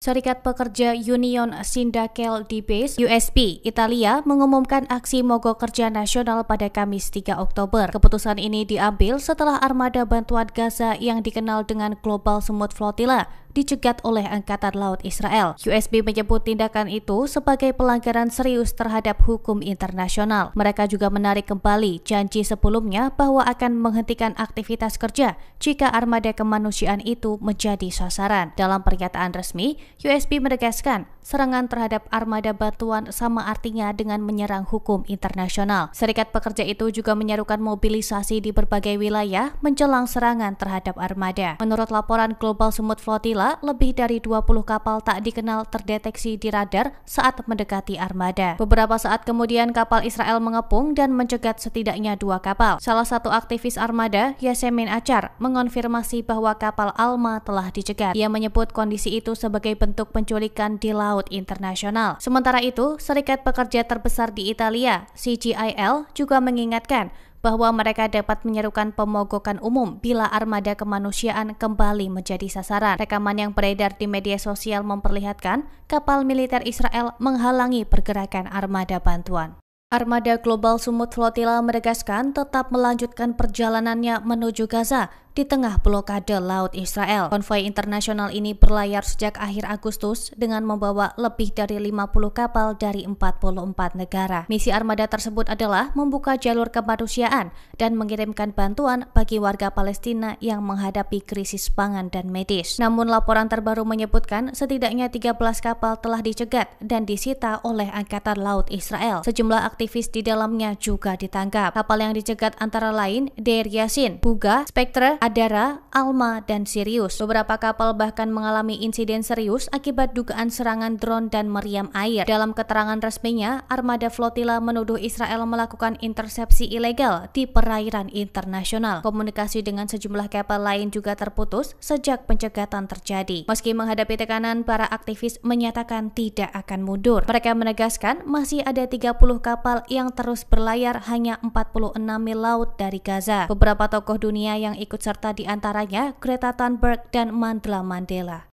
Serikat Pekerja Union Sindacale di Base, USP, Italia mengumumkan aksi mogok kerja nasional pada Kamis 3 Oktober. Keputusan ini diambil setelah armada bantuan Gaza yang dikenal dengan Global Smooth Flotilla dicegat oleh Angkatan Laut Israel. USP menyebut tindakan itu sebagai pelanggaran serius terhadap hukum internasional. Mereka juga menarik kembali janji sebelumnya bahwa akan menghentikan aktivitas kerja jika armada kemanusiaan itu menjadi sasaran. Dalam pernyataan resmi, USP menegaskan serangan terhadap armada bantuan sama artinya dengan menyerang hukum internasional. Serikat pekerja itu juga menyerukan mobilisasi di berbagai wilayah menjelang serangan terhadap armada. Menurut laporan Global Smooth Flotilla, lebih dari 20 kapal tak dikenal terdeteksi di radar saat mendekati armada. Beberapa saat kemudian kapal Israel mengepung dan mencegat setidaknya 2 kapal. Salah satu aktivis armada, Yasemin Achar, mengonfirmasi bahwa kapal Alma telah dicegat. Ia menyebut kondisi itu sebagai bentuk penculikan di laut internasional. Sementara itu, serikat pekerja terbesar di Italia, CGIL, juga mengingatkan bahwa mereka dapat menyerukan pemogokan umum bila armada kemanusiaan kembali menjadi sasaran. Rekaman yang beredar di media sosial memperlihatkan kapal militer Israel menghalangi pergerakan armada bantuan. Armada Global Smooth Flotilla menegaskan tetap melanjutkan perjalanannya menuju Gaza di tengah blokade laut Israel. Konvoi internasional ini berlayar sejak akhir Agustus dengan membawa lebih dari 50 kapal dari 44 negara. Misi armada tersebut adalah membuka jalur kemanusiaan dan mengirimkan bantuan bagi warga Palestina yang menghadapi krisis pangan dan medis. Namun laporan terbaru menyebutkan setidaknya 13 kapal telah dicegat dan disita oleh Angkatan Laut Israel. Sejumlah aktivis di dalamnya juga ditangkap. Kapal yang dicegat antara lain Deir Yassin, Buga, Spectre, Adara, Alma, dan Sirius. Beberapa kapal bahkan mengalami insiden serius akibat dugaan serangan drone dan meriam air. Dalam keterangan resminya, armada flotilla menuduh Israel melakukan intersepsi ilegal di perairan internasional. Komunikasi dengan sejumlah kapal lain juga terputus sejak pencegatan terjadi. Meski menghadapi tekanan, para aktivis menyatakan tidak akan mundur. Mereka menegaskan masih ada 30 kapal yang terus berlayar hanya 46 mil laut dari Gaza. Beberapa tokoh dunia yang ikut serta di antaranya Greta Thunberg dan Mandla Mandela.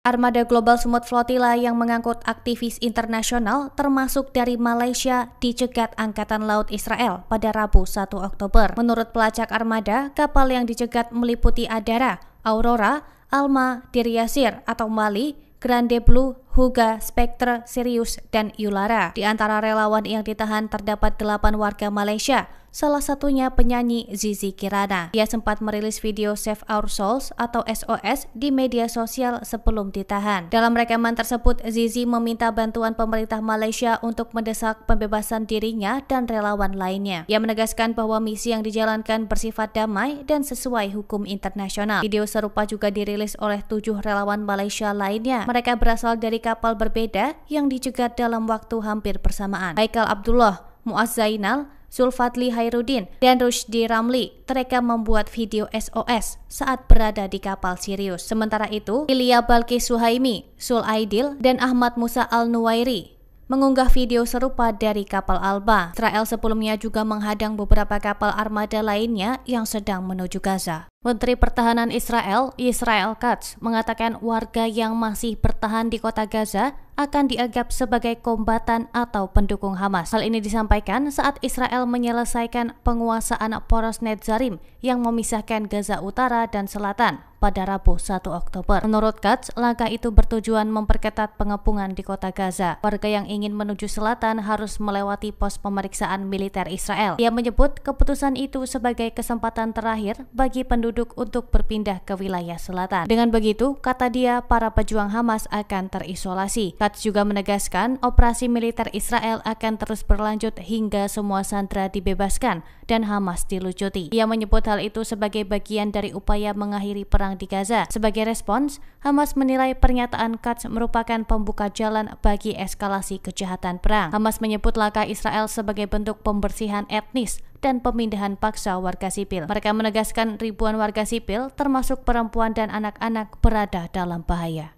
Armada Global Smooth Flotilla yang mengangkut aktivis internasional termasuk dari Malaysia dicegat Angkatan Laut Israel pada Rabu 1 Oktober. Menurut pelacak armada, kapal yang dicegat meliputi Adara, Aurora, Alma, Deir Yassin atau Mali, Grande Blue, Huga, Spectre, Sirius, dan Yulara. Di antara relawan yang ditahan terdapat 8 warga Malaysia, salah satunya penyanyi Zizi Kirana. Dia sempat merilis video Save Our Souls atau SOS di media sosial sebelum ditahan. Dalam rekaman tersebut, Zizi meminta bantuan pemerintah Malaysia untuk mendesak pembebasan dirinya dan relawan lainnya. Ia menegaskan bahwa misi yang dijalankan bersifat damai dan sesuai hukum internasional. Video serupa juga dirilis oleh 7 relawan Malaysia lainnya. Mereka berasal dari kapal berbeda yang dicegat dalam waktu hampir bersamaan. Haikal Abdullah, Muaz Zainal, Zulfadli Hairudin, dan Rushdi Ramli terekam membuat video SOS saat berada di kapal Sirius. Sementara itu, Ilya Balkis Suhaimi, Sul Aidil, dan Ahmad Musa Al-Nuwairi mengunggah video serupa dari kapal Alba. Israel sebelumnya juga menghadang beberapa kapal armada lainnya yang sedang menuju Gaza. Menteri Pertahanan Israel, Israel Katz, mengatakan warga yang masih bertahan di kota Gaza akan dianggap sebagai kombatan atau pendukung Hamas. Hal ini disampaikan saat Israel menyelesaikan penguasaan poros Netzarim yang memisahkan Gaza Utara dan Selatan pada Rabu 1 Oktober. Menurut Katz, langkah itu bertujuan memperketat pengepungan di kota Gaza. Warga yang ingin menuju selatan harus melewati pos pemeriksaan militer Israel. Ia menyebut keputusan itu sebagai kesempatan terakhir bagi penduduk untuk berpindah ke wilayah selatan. Dengan begitu, kata dia, para pejuang Hamas akan terisolasi. Katz juga menegaskan operasi militer Israel akan terus berlanjut hingga semua sandera dibebaskan dan Hamas dilucuti. Ia menyebut hal itu sebagai bagian dari upaya mengakhiri perang di Gaza. Sebagai respons, Hamas menilai pernyataan Katz merupakan pembuka jalan bagi eskalasi kejahatan perang. Hamas menyebut langkah Israel sebagai bentuk pembersihan etnis dan pemindahan paksa warga sipil. Mereka menegaskan ribuan warga sipil, termasuk perempuan dan anak-anak, berada dalam bahaya.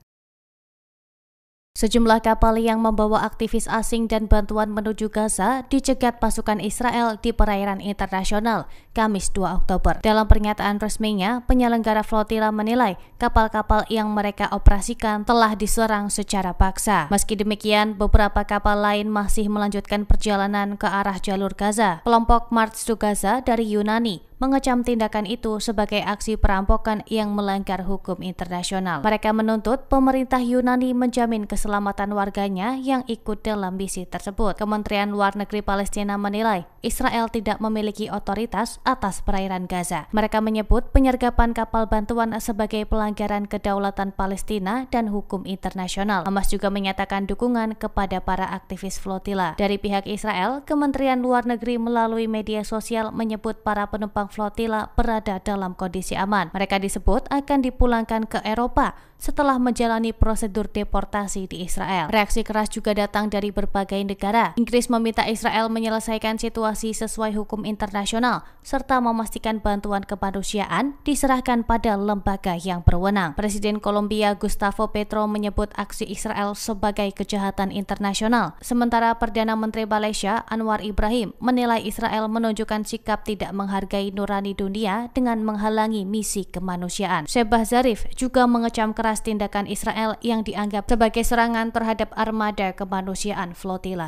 Sejumlah kapal yang membawa aktivis asing dan bantuan menuju Gaza dicegat pasukan Israel di perairan internasional Kamis 2 Oktober. Dalam pernyataan resminya, penyelenggara flotila menilai kapal-kapal yang mereka operasikan telah diserang secara paksa. Meski demikian, beberapa kapal lain masih melanjutkan perjalanan ke arah jalur Gaza. Kelompok March to Gaza dari Yunani mengecam tindakan itu sebagai aksi perampokan yang melanggar hukum internasional. Mereka menuntut pemerintah Yunani menjamin keselamatan warganya yang ikut dalam misi tersebut. Kementerian Luar Negeri Palestina menilai Israel tidak memiliki otoritas atas perairan Gaza. Mereka menyebut penyergapan kapal bantuan sebagai pelanggaran kedaulatan Palestina dan hukum internasional. Hamas juga menyatakan dukungan kepada para aktivis flotila. Dari pihak Israel, Kementerian Luar Negeri melalui media sosial menyebut para penumpang flotila berada dalam kondisi aman. Mereka disebut akan dipulangkan ke Eropa setelah menjalani prosedur deportasi di Israel. Reaksi keras juga datang dari berbagai negara. Inggris meminta Israel menyelesaikan situasi sesuai hukum internasional serta memastikan bantuan kemanusiaan diserahkan pada lembaga yang berwenang. Presiden Kolombia Gustavo Petro menyebut aksi Israel sebagai kejahatan internasional. Sementara Perdana Menteri Malaysia Anwar Ibrahim menilai Israel menunjukkan sikap tidak menghargai nurani dunia dengan menghalangi misi kemanusiaan. Shehbaz Zarif juga mengecam keras tindakan Israel yang dianggap sebagai serangan terhadap armada kemanusiaan flotila.